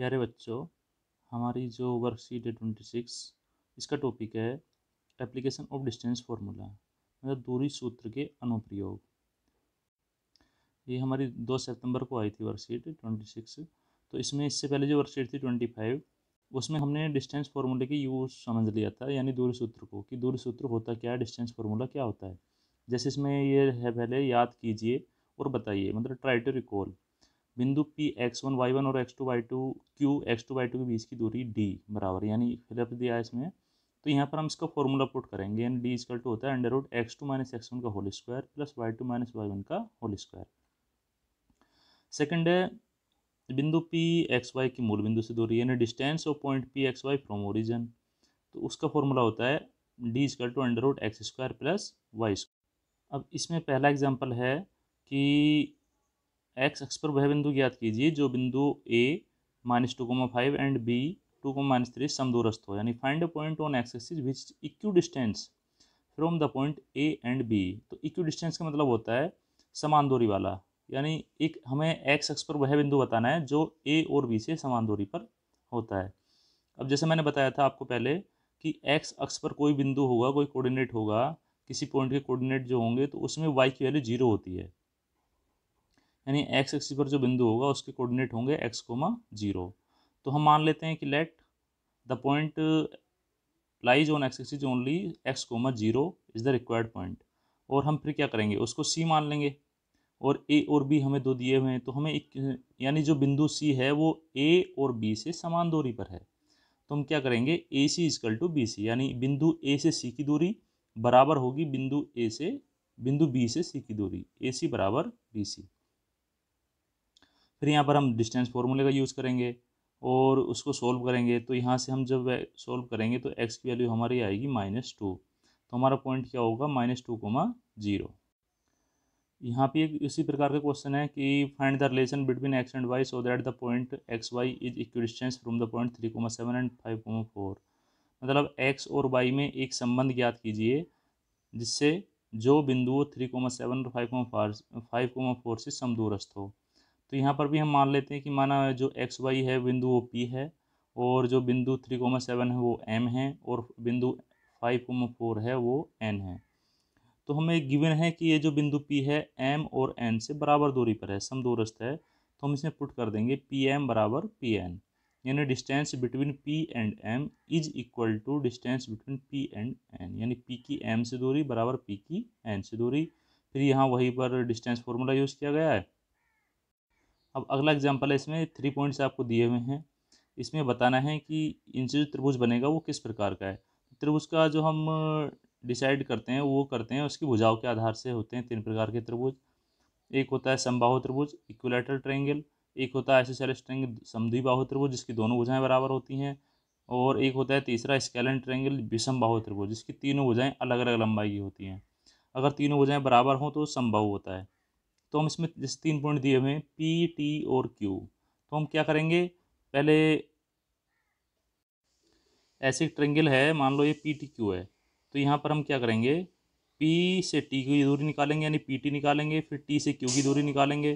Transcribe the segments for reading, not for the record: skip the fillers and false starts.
प्यारे बच्चों, हमारी जो वर्कशीट है 26, इसका टॉपिक है एप्लीकेशन ऑफ डिस्टेंस फार्मूला, मतलब दूरी सूत्र के अनुप्रयोग। ये हमारी 2 सितंबर को आई थी वर्कशीट 26। तो इसमें इससे पहले जो वर्कशीट थी 25, उसमें हमने डिस्टेंस फार्मूले की यूज समझ लिया था, यानी दूरी सूत्र को, कि दूरी सूत्र होता क्या है, डिस्टेंस फार्मूला क्या होता है। जैसे इसमें ये है, पहले याद कीजिए और बताइए, मतलब ट्राई टू रिकॉल। बिंदु पी x1 y1 और x2 y2 q x2 y2 के बीच की दूरी d बराबर, यानी फिलअप दिया है इसमें। तो यहाँ पर हम इसका फॉर्मूला पुट करेंगे, यानी डी इक्वल टू होता है under root x2 minus x1 का whole square plus y2 minus y1 का होल स्क्वायर। सेकंड है बिंदु पी एक्स वाई की मूल बिंदु से दूरी, यानी distance of point P X Y from origin. तो उसका फॉर्मूला होता है D equal to under root X square plus Y square. अब इसमें पहला एग्जाम्पल है कि एक्स अक्ष पर वह बिंदु ज्ञात कीजिए जो बिंदु ए -2,5 एंड बी 2,3 समदूरस्थ हो, यानी find a point on x axis which equidistant from the point A and B. तो इक्यू डिस्टेंस का मतलब होता है समान दूरी वाला, यानी एक हमें एक्स अक्ष पर वह बिंदु बताना है जो ए और बी से समान दूरी पर होता है। अब जैसे मैंने बताया था आपको पहले कि एक्स अक्ष पर कोई बिंदु होगा, कोई कोऑर्डिनेट होगा, किसी पॉइंट के कोऑर्डिनेट जो होंगे तो उसमें वाई की वैल्यू 0 होती है, यानी एक्स एक्सिस पर जो बिंदु होगा उसके कोऑर्डिनेट होंगे x,0। तो हम मान लेते हैं कि let the point lies on x axis only x,0 is the required point. और हम फिर क्या करेंगे, उसको c मान लेंगे, और a और b हमें दो दिए हुए हैं, तो हमें एक, यानी जो बिंदु c है वो a और b से समान दूरी पर है। तो हम क्या करेंगे, ए सी इजकल टू बी सी, यानी बिंदु a से c की दूरी बराबर होगी बिंदु b से c की दूरी, ए सी बराबर बी सी। फिर यहाँ पर हम डिस्टेंस फार्मूले का यूज़ करेंगे और उसको सोल्व करेंगे। तो यहाँ से हम जब सोल्व करेंगे तो x की वैल्यू हमारी आएगी -2। तो हमारा पॉइंट क्या होगा, -2,0। यहाँ पे एक इसी प्रकार का क्वेश्चन है कि find the relation between x and y so that the point X Y is equidistance from the point 3,7 and 5,4। मतलब x और y में एक संबंध ज्ञात कीजिए जिससे जो बिंदु 3,7 और 5,4 से समदूरस्थ हो। तो यहाँ पर भी हम मान लेते हैं कि माना जो एक्स वाई है बिंदु वो पी है, और जो बिंदु 3,7 है वो एम है, और बिंदु 5,4 है वो एन है। तो हमें गिवन है कि ये जो बिंदु पी है एम और एन से बराबर दूरी पर है, समदूरस्थ है। तो हम इसमें पुट कर देंगे पी एम बराबर पी एन, यानी distance between P and M is equal to distance between P and N, यानी पी की एम से दूरी बराबर पी की एन से दूरी। फिर यहाँ वहीं पर डिस्टेंस फॉर्मूला यूज़ किया गया है। अब अगला एग्जाम्पल है, इसमें 3 पॉइंट्स आपको दिए हुए हैं। इसमें बताना है कि इनसे जो त्रिभुज बनेगा वो किस प्रकार का है। त्रिभुज का जो हम डिसाइड करते हैं वो करते हैं उसकी भुजाओं के आधार से। होते हैं 3 प्रकार के त्रिभुज। एक होता है समबाहु त्रिभुज, इक्विलैटरल ट्रायंगल। एक होता है आइसोसेलेस ट्रायंगल, समद्विबाहु त्रिभुज, जिसकी दोनों भुजाएं बराबर होती हैं। और एक होता है तीसरा स्केलन ट्रायंगल, विषमबाहु त्रिभुज, जिसकी तीनों भुजाएं अलग अलग लंबाई की होती हैं। अगर तीनों भुजाएं बराबर हों तो समबाहु होता है। तो हम इसमें जैसे 3 पॉइंट दिए हुए हैं पी, टी और क्यू। तो हम क्या करेंगे, पहले ऐसे ट्रेंगल है, मान लो ये पी टी क्यू है। तो यहाँ पर हम क्या करेंगे, पी से टी की दूरी निकालेंगे, यानी पी टी निकालेंगे, फिर टी से क्यू की दूरी निकालेंगे,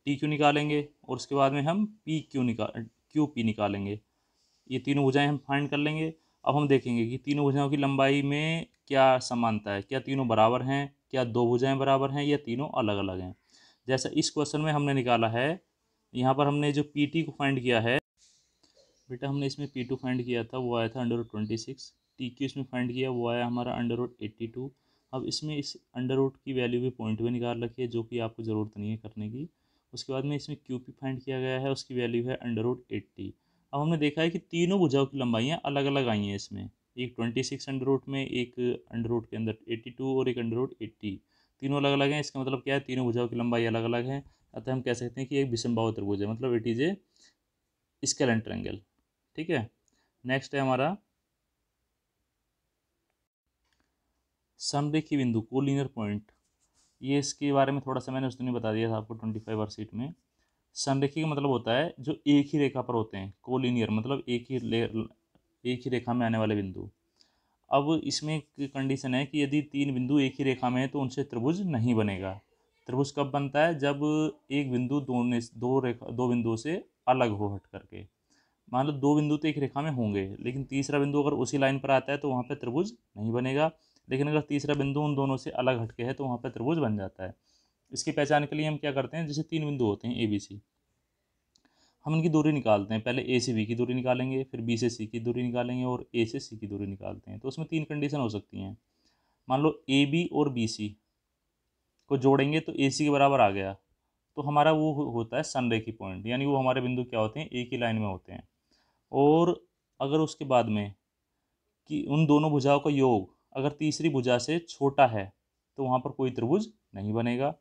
टी क्यू निकालेंगे, और उसके बाद में हम क्यू पी निकालेंगे। ये तीनों भुजाएं हम फाइंड कर लेंगे। अब हम देखेंगे कि तीनों भुजाओं की लंबाई में क्या समानता है, क्या तीनों बराबर हैं, क्या दो भुजाएं बराबर हैं, या तीनों अलग अलग हैं। जैसा इस क्वेश्चन में हमने निकाला है, यहाँ पर हमने जो पी टी को फाइंड किया है, बेटा हमने इसमें पी टू फाइंड किया था वो आया था √26। टी क्यू इसमें फाइंड किया वो आया हमारा √82। अब इसमें इस अंडर रूट की वैल्यू भी पॉइंट में निकाल रखी है, जो कि आपको ज़रूरत नहीं है करने की। उसके बाद में इसमें क्यू पी फाइंड किया गया है, उसकी वैल्यू है √80। अब हमने देखा है कि तीनों भुजाओं की लंबाइयाँ अलग अलग आई हैं इसमें, एक 26 अंडर रूट में, एक अंडर रूट के अंदर 82 और एक अंडर रूट 80। तीनों अलग अलग हैं। इसका मतलब क्या है, तीनों भुजाओं की लंबाई अलग अलग है। अतः हम कह सकते हैं कि एक विषमबाहु त्रिभुज है, मतलब it is a scalene triangle. ठीक है। नेक्स्ट है हमारा समरेखी बिंदु, कोलिनियर पॉइंट। ये इसके बारे में थोड़ा सा मैंने उस दिन बता दिया था आपको 25 वर्कशीट में। समरेखी का मतलब होता है जो एक ही रेखा पर होते हैं, कोलिनियर मतलब एक ही रेखा में आने वाले बिंदु। अब इसमें एक कंडीशन है कि यदि 3 बिंदु एक ही रेखा में है तो उनसे त्रिभुज नहीं बनेगा। त्रिभुज कब बनता है, जब एक बिंदु दो बिंदुओं से अलग हो हट करके। मान लो दो बिंदु तो एक रेखा में होंगे, लेकिन तीसरा बिंदु अगर उसी लाइन पर आता है तो वहाँ पे त्रिभुज नहीं बनेगा, लेकिन अगर तीसरा बिंदु उन दोनों से अलग हटके है तो वहाँ पे त्रिभुज बन जाता है। इसकी पहचान के लिए हम क्या करते हैं, जैसे तीन बिंदु होते हैं ए बी सी, हम इनकी दूरी निकालते हैं। पहले ए से बी की दूरी निकालेंगे, फिर बी से सी की दूरी निकालेंगे और ए से सी की दूरी निकालते हैं। तो उसमें तीन कंडीशन हो सकती हैं। मान लो ए बी और बी सी को जोड़ेंगे तो ए सी के बराबर आ गया, तो हमारा वो होता है संरेखी पॉइंट, यानी वो हमारे बिंदु क्या होते हैं, एक ही लाइन में होते हैं। और अगर उसके बाद में कि उन दोनों भुजाओं का योग अगर तीसरी भुजा से छोटा है तो वहाँ पर कोई त्रिभुज नहीं बनेगा।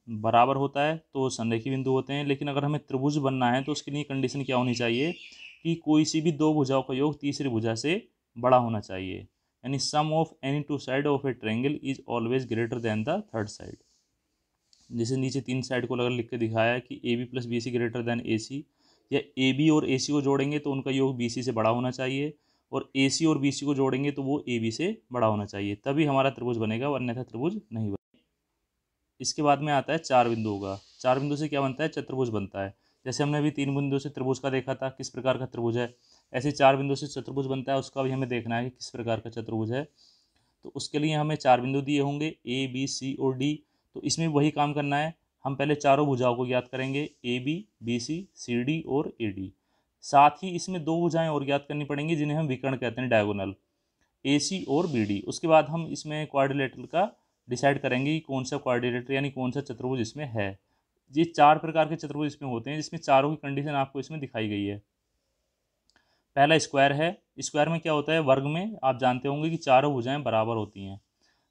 बराबर होता है तो संरेखी बिंदु होते हैं, लेकिन अगर हमें त्रिभुज बनना है तो उसके लिए कंडीशन क्या होनी चाहिए कि कोई सी भी दो भुजाओं का योग तीसरी भुजा से बड़ा होना चाहिए, यानी sum of any two side of a triangle is always greater than the third side. जैसे नीचे तीन साइड को अगर लिख के दिखाया है कि A B plus B C greater than A C, या ए बी और ए सी को जोड़ेंगे तो उनका योग बी सी से बड़ा होना चाहिए, और ए सी और बी सी को जोड़ेंगे तो वो ए बी से बड़ा होना चाहिए, तभी हमारा त्रिभुज बनेगा, अन्यथा त्रिभुज नहीं बनेगा। इसके बाद में आता है चार बिंदुओं का। चार बिंदु से क्या बनता है, चतुर्भुज बनता है। जैसे हमने अभी तीन बिंदु से त्रिभुज का देखा था किस प्रकार का त्रिभुज है, ऐसे चार बिंदु से चतुर्भुज बनता है, उसका भी हमें देखना है कि किस प्रकार का चतुर्भुज है। तो उसके लिए हमें चार बिंदु दिए होंगे ए बी सी और डी, तो इसमें वही काम करना है। हम पहले चारों भुजाओं को ज्ञात करेंगे, ए बी सी डी और ए डी। साथ ही इसमें दो भुजाएं और ज्ञात करनी पड़ेंगी जिन्हें हम विकर्ण कहते हैं, डायगोनल, ए सी और बी डी। उसके बाद हम इसमें क्वाड्रिलेटरल का डिसाइड करेंगे कि कौन सा क्वाड्रिलेटर यानी कौन सा चतुर्भुज इसमें है। ये चार प्रकार के चतुर्भुज इसमें होते हैं, जिसमें चारों की कंडीशन आपको इसमें दिखाई गई है। पहला स्क्वायर है। स्क्वायर में क्या होता है, वर्ग में आप जानते होंगे कि चारों भुजाएं बराबर होती हैं,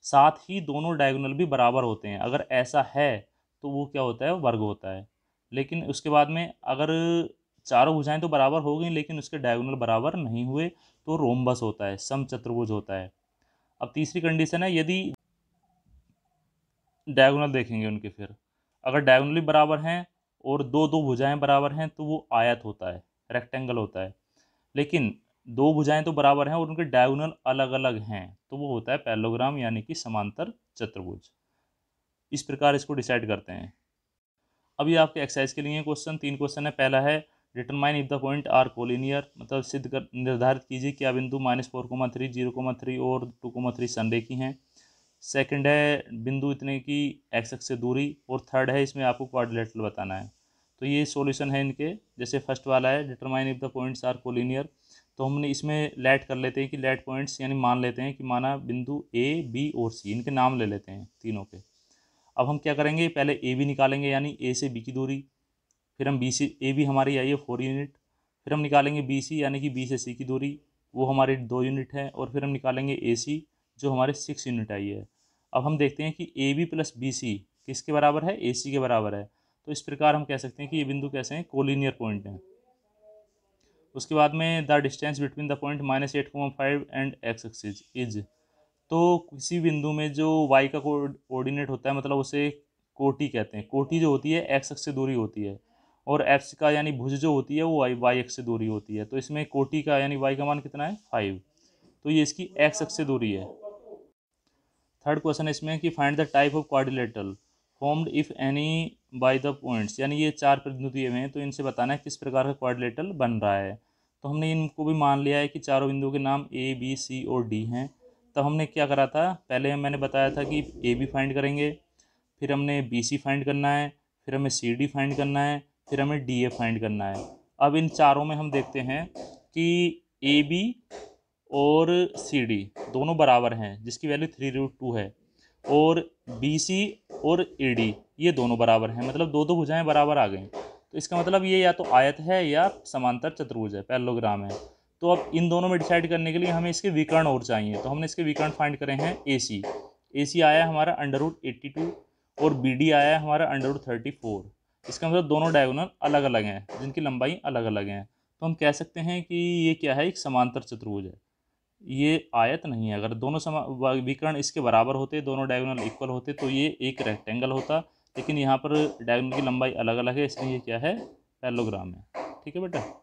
साथ ही दोनों डायगोनल भी बराबर होते हैं। अगर ऐसा है तो वो क्या होता है, वर्ग होता है। लेकिन उसके बाद में अगर चारों भुजाएं तो बराबर हो गई लेकिन उसके डायगोनल बराबर नहीं हुए तो रोम्बस होता है, समचतुर्भुज होता है। अब तीसरी कंडीशन है, यदि डायगोनल देखेंगे उनके, फिर अगर डायगोनली बराबर हैं और दो दो भुजाएं बराबर हैं तो वो आयत होता है, रेक्टेंगल होता है। लेकिन दो भुजाएं तो बराबर हैं और उनके डायगोनल अलग अलग हैं तो वो होता है पैरेललोग्राम, यानी कि समांतर चतुर्भुज। इस प्रकार इसको डिसाइड करते हैं। अभी आपके एक्सरसाइज के लिए क्वेश्चन, तीन क्वेश्चन है। पहला है determine if the point are collinear, मतलब सिद्ध कर निर्धारित कीजिए क्या बिंदु -4,3 0,3 और 2,3 संरेखी हैं। सेकंड है बिंदु इतने की एक्स अक्ष से दूरी, और थर्ड है इसमें आपको क्वाड्रिलेटरल बताना है। तो ये सॉल्यूशन है इनके। जैसे फर्स्ट वाला है determine if the points are collinear, तो हमने इसमें लेट कर लेते हैं कि लेट पॉइंट्स यानी मान लेते हैं कि माना बिंदु ए बी और सी, इनके नाम ले लेते हैं तीनों के। अब हम क्या करेंगे, पहले ए बी निकालेंगे यानी ए से बी की दूरी, फिर हम बी सी, ए बी हमारी आई है 4 यूनिट, फिर हम निकालेंगे बी सी यानी कि बी से सी की दूरी, वो हमारी 2 यूनिट है, और फिर हम निकालेंगे ए सी जो हमारे 6 यूनिट आई है। अब हम देखते हैं कि A B plus B C किसके बराबर है, ए सी के बराबर है। तो इस प्रकार हम कह सकते हैं कि ये बिंदु कैसे हैं, कोलिनियर पॉइंट हैं। उसके बाद में the distance between the point -8,5 and x axis is, तो किसी बिंदु में जो y का कोऑर्डिनेट होता है, मतलब उसे कोटि कहते हैं। कोटि जो होती है एक्स अक्ष से दूरी होती है, और एक्स का यानी भुज जो होती है वो वाई अक्ष से दूरी होती है। तो इसमें कोटि का यानी y का मान कितना है, 5, तो ये इसकी एक्स अक्ष से दूरी है। थर्ड क्वेश्चन है इसमें कि find the type of quadrilateral formed if any by the points, यानी ये चार बिंदु दिए हुए हैं तो इनसे बताना है किस प्रकार का क्वाड्रिलेटरल बन रहा है। तो हमने इनको भी मान लिया है कि चारों बिंदुओं के नाम ए बी सी और डी हैं। तब हमने क्या करा था, पहले मैंने बताया था कि ए बी फाइंड करेंगे, फिर हमने बी सी फाइंड करना है, फिर हमें सी डी फाइंड करना है, फिर हमें डी ए फाइंड करना है। अब इन चारों में हम देखते हैं कि ए बी और सी डी दोनों बराबर हैं जिसकी वैल्यू 3√2 है, और बी सी और ए डी ये दोनों बराबर हैं, मतलब दो दो भुजाएं बराबर आ गई। तो इसका मतलब ये या तो आयत है या समांतर चतुर्भुज है, पैरेललोग्राम है। तो अब इन दोनों में डिसाइड करने के लिए हमें इसके विकर्ण और चाहिए, तो हमने इसके विकर्ण फाइंड करे हैं। ए सी आया हमारा √82 और बी डी आया हमारा √34। इसका मतलब दोनों डायगोनल अलग अलग हैं जिनकी लंबाई अलग अलग हैं। तो हम कह सकते हैं कि ये क्या है, एक समांतर चतुर्भुज है, ये आयत नहीं है। अगर दोनों विकर्ण इसके बराबर होते, दोनों डायगोनल इक्वल होते तो ये एक रेक्टेंगल होता, लेकिन यहाँ पर डायगोनल की लंबाई अलग अलग है, इसलिए ये क्या है, पैरेललोग्राम है। ठीक है बेटा।